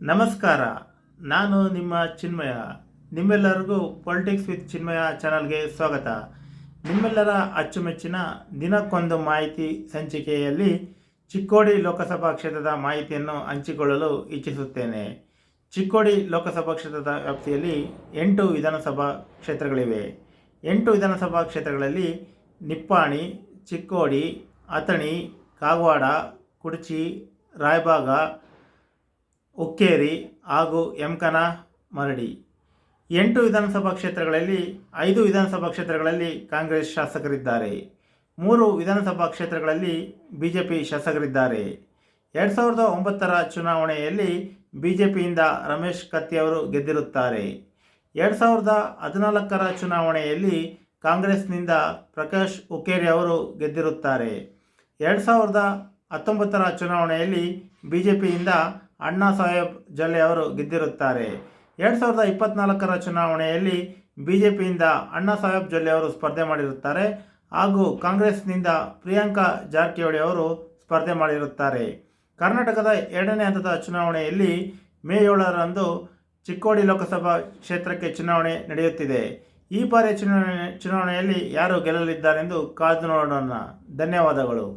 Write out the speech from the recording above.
ನಮಸ್ಕಾರ. ನಾನು ನಿಮ್ಮ ಚಿನ್ಮಯ. ನಿಮ್ಮೆಲ್ಲರಿಗೂ ಪೊಲಿಟಿಕ್ಸ್ ವಿತ್ ಚಿನ್ಮಯ ಚಾನಲ್ಗೆ ಸ್ವಾಗತ. ನಿಮ್ಮೆಲ್ಲರ ಅಚ್ಚುಮೆಚ್ಚಿನ ದಿನಕ್ಕೊಂದು ಮಾಹಿತಿ ಸಂಚಿಕೆಯಲ್ಲಿ ಚಿಕ್ಕೋಡಿ ಲೋಕಸಭಾ ಕ್ಷೇತ್ರದ ಮಾಹಿತಿಯನ್ನು ಹಂಚಿಕೊಳ್ಳಲು ಇಚ್ಛಿಸುತ್ತೇನೆ. ಚಿಕ್ಕೋಡಿ ಲೋಕಸಭಾ ಕ್ಷೇತ್ರದ ವ್ಯಾಪ್ತಿಯಲ್ಲಿ 8 ವಿಧಾನಸಭಾ ಕ್ಷೇತ್ರಗಳಿವೆ. 8 ವಿಧಾನಸಭಾ ಕ್ಷೇತ್ರಗಳಲ್ಲಿ ನಿಪ್ಪಾಣಿ, ಚಿಕ್ಕೋಡಿ, ಅಥಣಿ, ಕಾಗವಾಡ, ಕುಡಚಿ, ರಾಯಬಾಗ, ಹುಕ್ಕೇರಿ ಹಾಗೂ ಯಮಕನ ಮರಡಿ. 8 ವಿಧಾನಸಭಾ ಕ್ಷೇತ್ರಗಳಲ್ಲಿ 5 ವಿಧಾನಸಭಾ ಕ್ಷೇತ್ರಗಳಲ್ಲಿ ಕಾಂಗ್ರೆಸ್ ಶಾಸಕರಿದ್ದಾರೆ. 3 ವಿಧಾನಸಭಾ ಕ್ಷೇತ್ರಗಳಲ್ಲಿ ಬಿಜೆಪಿ ಶಾಸಕರಿದ್ದಾರೆ. 2009ರ ಚುನಾವಣೆಯಲ್ಲಿ ಬಿಜೆಪಿಯಿಂದ ರಮೇಶ್ ಕತ್ತಿ ಅವರು ಗೆದ್ದಿರುತ್ತಾರೆ. 2014ರ ಚುನಾವಣೆಯಲ್ಲಿ ಕಾಂಗ್ರೆಸ್ನಿಂದ ಪ್ರಕಾಶ್ ಹುಕ್ಕೇರಿ ಅವರು ಗೆದ್ದಿರುತ್ತಾರೆ. 2019ರ ಚುನಾವಣೆಯಲ್ಲಿ ಬಿಜೆಪಿಯಿಂದ ಅಣ್ಣಾ ಸಾಹೇಬ್ ಜೊಲ್ಲೆ ಅವರು ಗೆದ್ದಿರುತ್ತಾರೆ. 2024ರ ಚುನಾವಣೆಯಲ್ಲಿ ಬಿಜೆಪಿಯಿಂದ ಅಣ್ಣಾ ಸಾಹೇಬ್ ಜೊಲ್ಲೆ ಅವರು ಸ್ಪರ್ಧೆ ಮಾಡಿರುತ್ತಾರೆ ಹಾಗೂ ಕಾಂಗ್ರೆಸ್ನಿಂದ ಪ್ರಿಯಾಂಕಾ ಜಾರಕಿಹೊಳಿ ಅವರು ಸ್ಪರ್ಧೆ ಮಾಡಿರುತ್ತಾರೆ. ಕರ್ನಾಟಕದ 2ನೇ ಹಂತದ ಚುನಾವಣೆಯಲ್ಲಿ ಮೇ 7ರಂದು ಚಿಕ್ಕೋಡಿ ಲೋಕಸಭಾ ಕ್ಷೇತ್ರಕ್ಕೆ ಚುನಾವಣೆ ನಡೆಯುತ್ತಿದೆ. ಈ ಬಾರಿಯ ಚುನಾವಣೆಯಲ್ಲಿ ಯಾರು ಗೆಲ್ಲಲಿದ್ದಾರೆಂದು ಕಾದು ನೋಡೋಣ. ಧನ್ಯವಾದಗಳು.